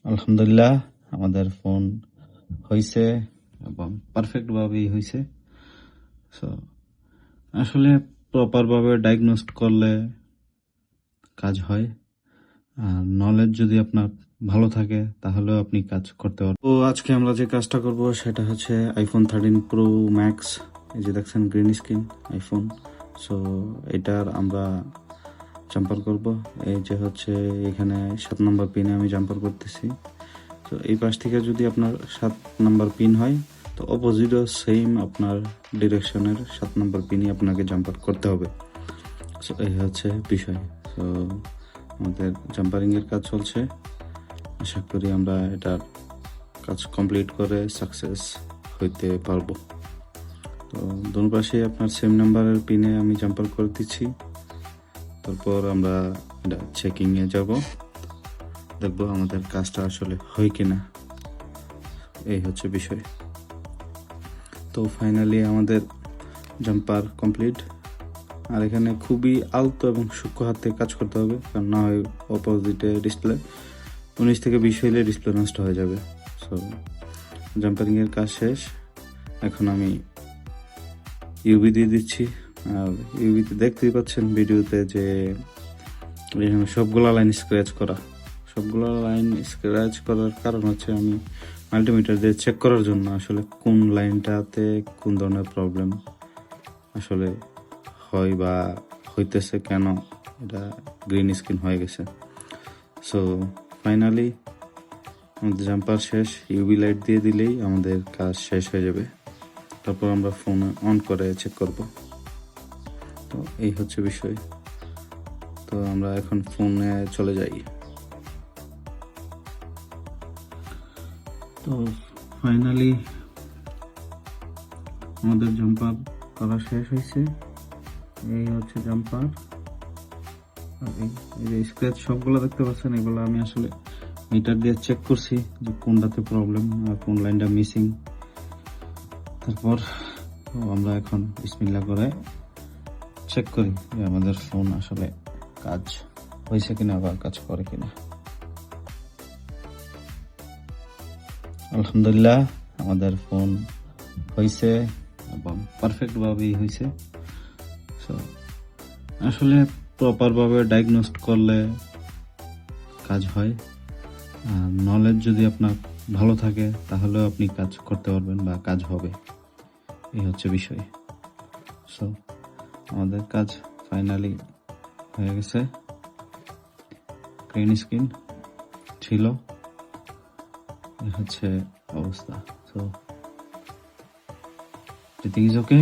আলহামদুলিল্লাহ আমাদের ফোন হয়েছে এবং পারফেক্ট ভাবেই হয়েছে। সো আসলে প্রপার ভাবে ডায়াগনোস্ট করলে কাজ হয়, আর নলেজ যদি আপনার ভালো থাকে তাহলেও আপনি কাজ করতে পারবেন। তো আজকে আমরা যে কাজটা করব সেটা হচ্ছে আইফোন 13 প্রো ম্যাক্স। এই যে দেখছেন গ্রিন স্ক্রিন আইফোন। সো এটার আমরা জাম্পার করব। এই যে হচ্ছে এখানে 7 নম্বর পিনে আমি জাম্পার করতেছি। তো এই পাশ থেকে যদি আপনার 7 নম্বর পিন হয় তো অপোজিটও সেম আপনার ডিরেকশনের 7 নম্বর পিনই আপনাকে জাম্পার করতে হবে। সো এই হচ্ছে বিষয়। সো আমাদের জাম্পারিংয়ের কাজ চলছে, আশা করি আমরা এটার কাজ কমপ্লিট করে সাকসেস হইতে পারবো। তো দোনো পাশে আপনার সেম নাম্বারের পিনে আমি জাম্পার করে দিচ্ছি। তারপর আমরা এটা চেকিংয়ে যাব, দেখবো আমাদের কাজটা আসলে হয় কিনা। এই হচ্ছে বিষয়। তো ফাইনালি আমাদের জাম্পার কমপ্লিট। আর এখানে খুবই আলতো এবং সূক্ষ্ম হাতে কাজ করতে হবে, কারণ না হয় অপোজিটে ডিসপ্লে 19 থেকে 20 হইলে ডিসপ্লে নষ্ট হয়ে যাবে। সো জাম্পারিংয়ের কাজ শেষ। এখন আমি ইউভি দিয়ে দিচ্ছি। আর ইউভিতে দেখতেই পাচ্ছেন ভিডিওতে যে এখানে সবগুলা লাইন স্ক্র্যাচ করার কারণ হচ্ছে আমি মাল্টিমিটার দিয়ে চেক করার জন্য আসলে কোন লাইনটাতে কোন ধরনের প্রবলেম আসলে হয় বা হইতেছে, কেন এটা গ্রিন স্ক্রিন হয়ে গেছে। সো ফাইনালি আমাদের জাম্পার শেষ। ইউভি লাইট দিয়ে দিলেই আমাদের কাজ শেষ হয়ে যাবে। তারপর আমরা ফোন অন করে চেক করব। তো এই হচ্ছে বিষয়। তো আমরা এখন ফোনে চলে যাই। তো ফাইনালি আমাদের জাম্পার করা শেষ হয়েছে। এই হচ্ছে জাম্পার। আর এই যে স্ক্র্যাচ সবগুলো দেখতে পাচ্ছেন, এগুলো আমি আসলে মিটার দিয়ে চেক করছি যে কোনটাতে প্রবলেম আর কোন লাইনটা মিসিং। তারপর আমরা এখন বিসমিল্লাহ করে চেক করি যে আমাদের ফোন আসলে কাজ হয়েছে কিনা বা কাজ করে কিনা। আলহামদুলিল্লাহ আমাদের ফোন হয়েছে এবং পারফেক্ট ভাবেই হয়েছে। সো আসলে প্রপার ভাবে ডায়াগনোস্ট করলে কাজ হয়, আর নলেজ যদি আপনার ভালো থাকে তাহলেও আপনি কাজ করতে পারবেন বা কাজ হবে। এই হচ্ছে বিষয়। সো আমাদের কাজ ফাইনালি হয়ে গেছে। গ্রিন স্ক্রিন ছিল, এই হচ্ছে অবস্থা। সো এদিকে ওকে।